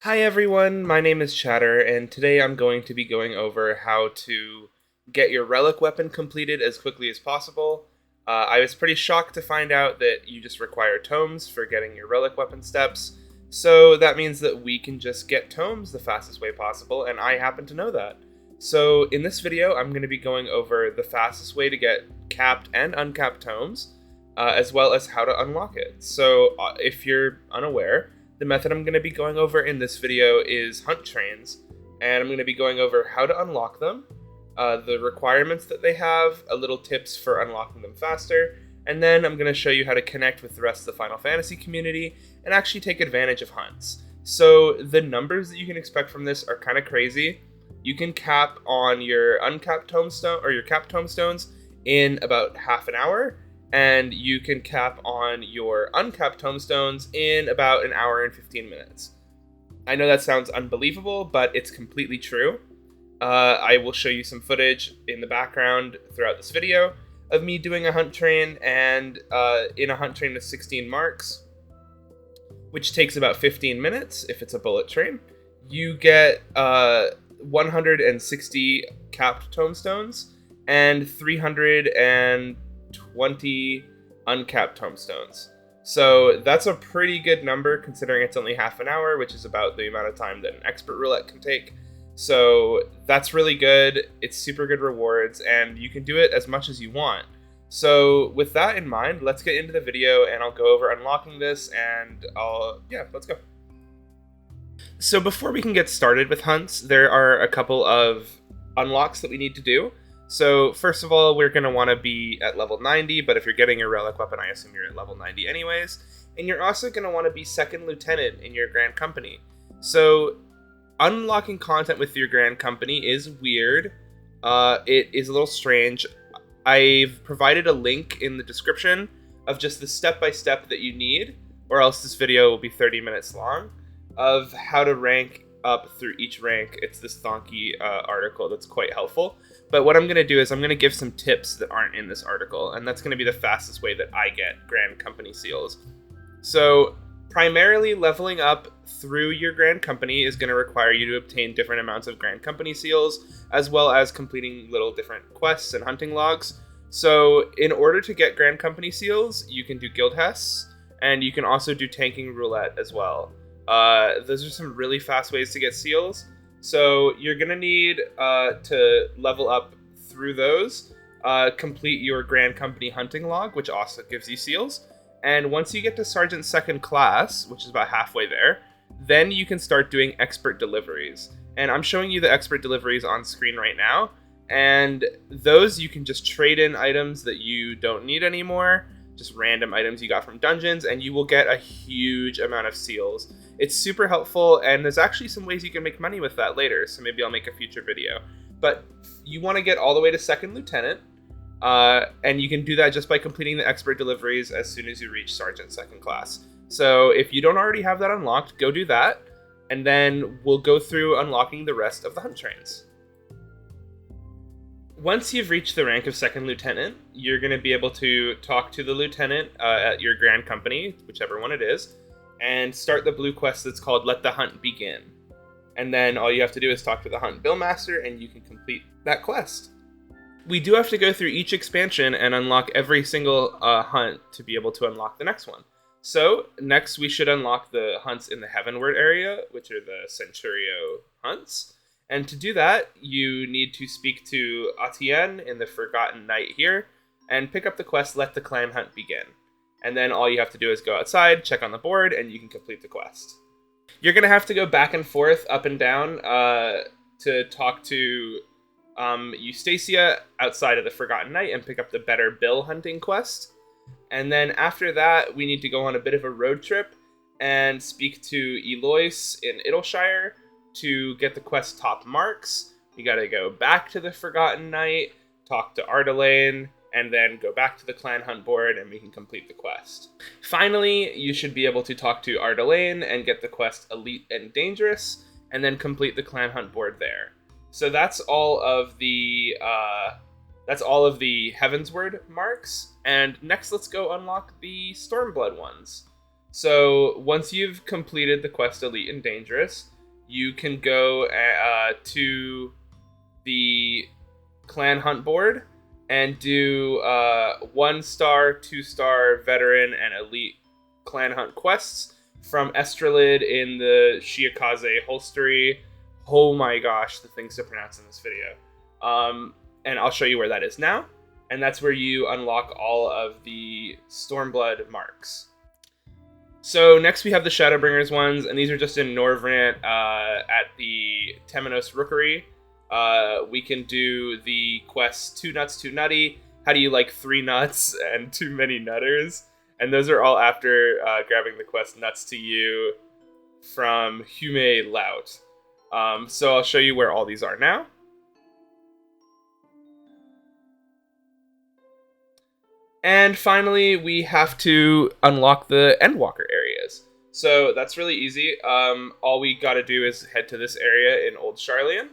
Hi everyone, my name is Chatter, and today I'm going to be going over how to get your relic weapon completed as quickly as possible. I was pretty shocked to find out that you just require tomes for getting your relic weapon steps, so that means that we can just get tomes the fastest way possible, and I happen to know that. So in this video, I'm going to be going over the fastest way to get capped and uncapped tomes, as well as how to unlock it. So if you're unaware, the method I'm going to be going over in this video is hunt trains, and I'm going to be going over how to unlock them, the requirements that they have, a little tips for unlocking them faster, and then I'm going to show you how to connect with the rest of the Final Fantasy community and actually take advantage of hunts. So the numbers that you can expect from this are kind of crazy. You can cap on your uncapped tomestone or your capped tomestones in about half an hour, and you can cap on your uncapped tomestones in about an hour and 15 minutes. I know that sounds unbelievable, but it's completely true. I will show you some footage in the background throughout this video of me doing a hunt train, and in a hunt train with 16 marks, which takes about 15 minutes if it's a bullet train, you get 160 capped tomestones and 320 uncapped tomestones. So that's a pretty good number considering it's only half an hour, which is about the amount of time that an expert roulette can take. So that's really good. It's super good rewards, and you can do it as much as you want. So with that in mind, let's get into the video and I'll go over unlocking this, and let's go. So before we can get started with hunts, there are a couple of unlocks that we need to do. So first of all, we're going to want to be at level 90, but if you're getting your relic weapon, I assume you're at level 90 anyways. And you're also going to want to be second lieutenant in your Grand Company. So unlocking content with your Grand Company is weird. It is a little strange. I've provided a link in the description of just the step-by-step that you need, or else this video will be 30 minutes long, of how to rank up through each rank. It's this Thonky article that's quite helpful. But what I'm going to do is I'm going to give some tips that aren't in this article, and that's going to be the fastest way that I get Grand Company seals. So primarily leveling up through your Grand Company is going to require you to obtain different amounts of Grand Company seals, as well as completing little different quests and hunting logs. So in order to get Grand Company seals, you can do guild hests, and you can also do tanking roulette as well. Those are some really fast ways to get seals. So you're going to need to level up through those, complete your Grand Company hunting log, which also gives you seals. And once you get to Sergeant Second Class, which is about halfway there, then you can start doing expert deliveries. And I'm showing you the expert deliveries on screen right now. And those you can just trade in items that you don't need anymore, just random items you got from dungeons, and you will get a huge amount of seals. It's super helpful, and there's actually some ways you can make money with that later, so maybe I'll make a future video. But you want to get all the way to second lieutenant, and you can do that just by completing the expert deliveries as soon as you reach Sergeant Second Class. So if you don't already have that unlocked, go do that, and then we'll go through unlocking the rest of the hunt trains. Once you've reached the rank of second lieutenant, you're going to be able to talk to the lieutenant at your Grand Company, whichever one it is, and start the blue quest that's called Let the Hunt Begin. And then all you have to do is talk to the Hunt Billmaster, and you can complete that quest. We do have to go through each expansion and unlock every single hunt to be able to unlock the next one. So next we should unlock the hunts in the Heavenward area, which are the Centurio Hunts. And to do that, you need to speak to Atienne in the Forgotten Night here, and pick up the quest, Let the Clan Hunt Begin. And then all you have to do is go outside, check on the board, and you can complete the quest. You're going to have to go back and forth, up and down, to talk to Eustacia outside of the Forgotten Night and pick up the Better Bill hunting quest. And then after that, we need to go on a bit of a road trip and speak to Eloise in Idleshire to get the quest top marks. You gotta go back to the Forgotten Night, talk to Ardelaine, and then go back to the clan hunt board and we can complete the quest. Finally, you should be able to talk to Ardelaine and get the quest Elite and Dangerous, and then complete the clan hunt board there. So that's all of the Heavensward marks, and next let's go unlock the Stormblood ones. So once you've completed the quest Elite and Dangerous, you can go to the clan hunt board and do 1-star, 2-star, veteran, and elite clan hunt quests from Estrelid in the Shiakaze Holstery. Oh my gosh, the things to pronounce in this video. And I'll show you where that is now. And that's where you unlock all of the Stormblood marks. So next we have the Shadowbringers ones, and these are just in Norvrant at the Temenos Rookery. We can do the quest 2 Nuts, 2 Nutty. How do you like 3 nuts and too many nutters? And those are all after grabbing the quest Nuts to You from Hume Lout. So I'll show you where all these are now. And finally, we have to unlock the Endwalker areas. So that's really easy. All we gotta do is head to this area in Old Sharlayan,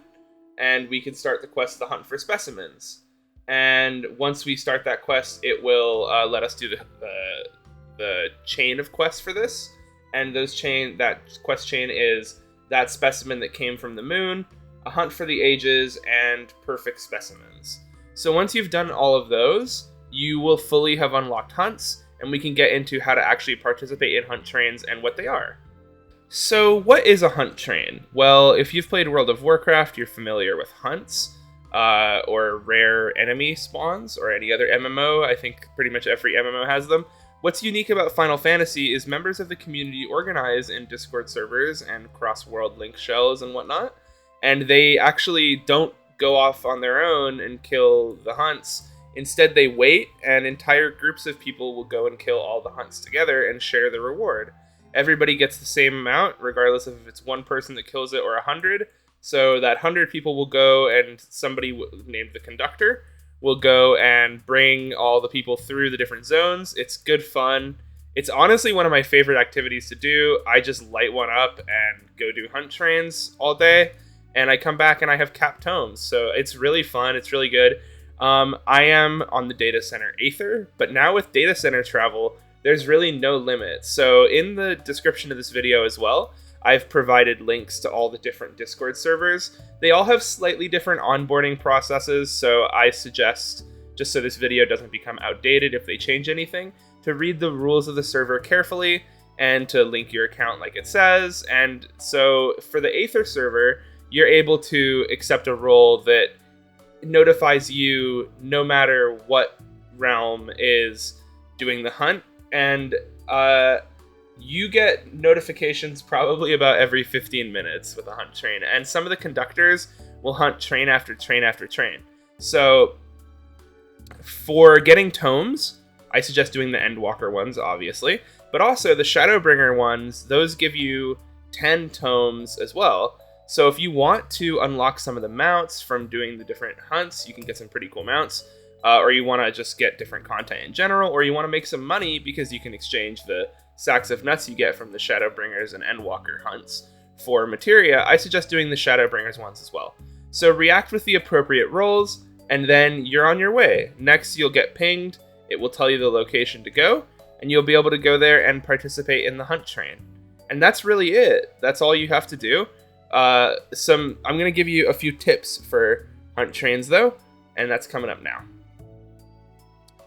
and we can start the quest, The Hunt for Specimens. And once we start that quest, it will let us do the chain of quests for this. And that quest chain is that specimen that came from the moon, a hunt for the ages, and perfect specimens. So once you've done all of those, you will fully have unlocked hunts, and we can get into how to actually participate in hunt trains and what they are. So what is a hunt train? Well, if you've played World of Warcraft, you're familiar with hunts, or rare enemy spawns, or any other MMO. I think pretty much every MMO has them. What's unique about Final Fantasy is members of the community organize in Discord servers and cross-world link shells and whatnot, and they actually don't go off on their own and kill the hunts. Instead, they wait, and entire groups of people will go and kill all the hunts together and share the reward. Everybody gets the same amount, regardless of if it's one person that kills it or 100. So that 100 people will go, and somebody named the conductor will go and bring all the people through the different zones. It's good fun. It's honestly one of my favorite activities to do. I just light one up and go do hunt trains all day, and I come back and I have capped tomes. So it's really fun. It's really good. I am on the data center Aether, but now with data center travel, there's really no limit. So in the description of this video as well, I've provided links to all the different Discord servers. They all have slightly different onboarding processes, so I suggest, just so this video doesn't become outdated if they change anything, to read the rules of the server carefully and to link your account like it says. And so for the Aether server, you're able to accept a role that notifies you no matter what realm is doing the hunt, and you get notifications probably about every 15 minutes with a hunt train, and some of the conductors will hunt train after train after train. So for getting tomes, I suggest doing the Endwalker ones, obviously, but also the Shadowbringer ones, those give you 10 tomes as well. So if you want to unlock some of the mounts from doing the different hunts, you can get some pretty cool mounts, or you want to just get different content in general, or you want to make some money because you can exchange the sacks of nuts you get from the Shadowbringers and Endwalker hunts for materia, I suggest doing the Shadowbringers ones as well. So react with the appropriate roles, and then you're on your way. Next, you'll get pinged, it will tell you the location to go, and you'll be able to go there and participate in the hunt train. And that's really it. That's all you have to do. I'm going to give you a few tips for hunt trains though, and that's coming up now.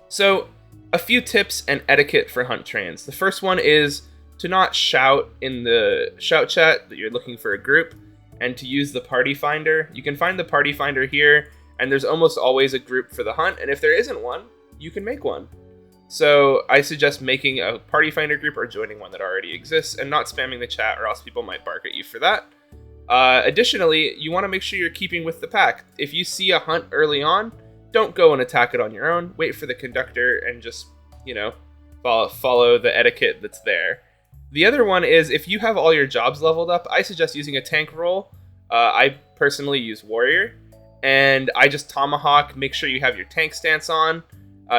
So, a few tips and etiquette for hunt trains. The first one is to not shout in the shout chat that you're looking for a group, and to use the party finder. You can find the party finder here, and there's almost always a group for the hunt, and if there isn't one, you can make one. So I suggest making a party finder group or joining one that already exists, and not spamming the chat, or else people might bark at you for that. Additionally, you want to make sure you're keeping with the pack. If you see a hunt early on, don't go and attack it on your own. Wait for the conductor and just, follow the etiquette that's there. The other one is, if you have all your jobs leveled up, I suggest using a tank role. I personally use warrior, and I just tomahawk. Make sure you have your tank stance on,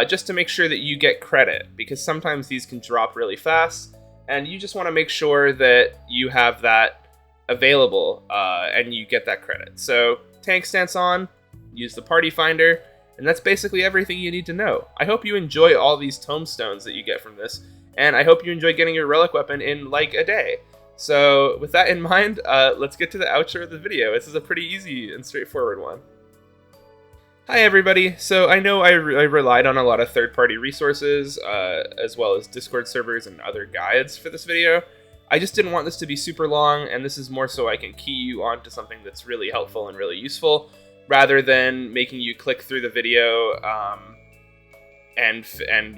just to make sure that you get credit, because sometimes these can drop really fast, and you just want to make sure that you have that available, and you get that credit. So tank stance on, use the party finder, and that's basically everything you need to know. I hope you enjoy all these tomestones that you get from this, and I hope you enjoy getting your relic weapon in like a day. So with that in mind, let's get to the outro of the video. This is a pretty easy and straightforward one. Hi everybody. So I know I relied on a lot of third-party resources, as well as Discord servers and other guides for this video. I just didn't want this to be super long, and this is more so I can key you onto something that's really helpful and really useful, rather than making you click through the video and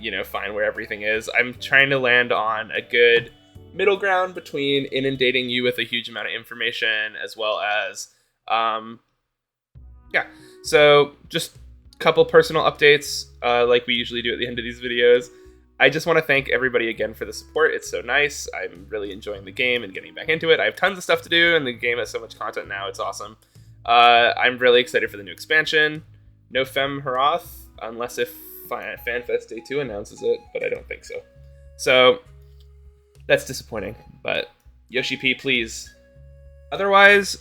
you know, find where everything is. I'm trying to land on a good middle ground between inundating you with a huge amount of information as well as yeah. So just a couple personal updates, like we usually do at the end of these videos. I just want to thank everybody again for the support. It's so nice. I'm really enjoying the game and getting back into it. I have tons of stuff to do, and the game has so much content now. It's awesome. I'm really excited for the new expansion. No Fem Harath, unless if FanFest Day 2 announces it, but I don't think so. So that's disappointing, but Yoshi P, please. Otherwise,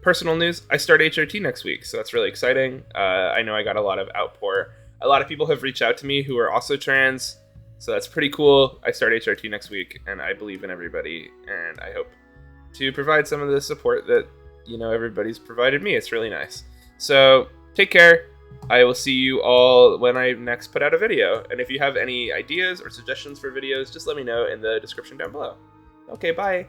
personal news, I start HRT next week, so that's really exciting. I know I got a lot of outpour. A lot of people have reached out to me who are also trans, so that's pretty cool. I start HRT next week, and I believe in everybody, and I hope to provide some of the support that, you know, everybody's provided me. It's really nice. So take care. I will see you all when I next put out a video. And if you have any ideas or suggestions for videos, just let me know in the description down below. Okay, bye.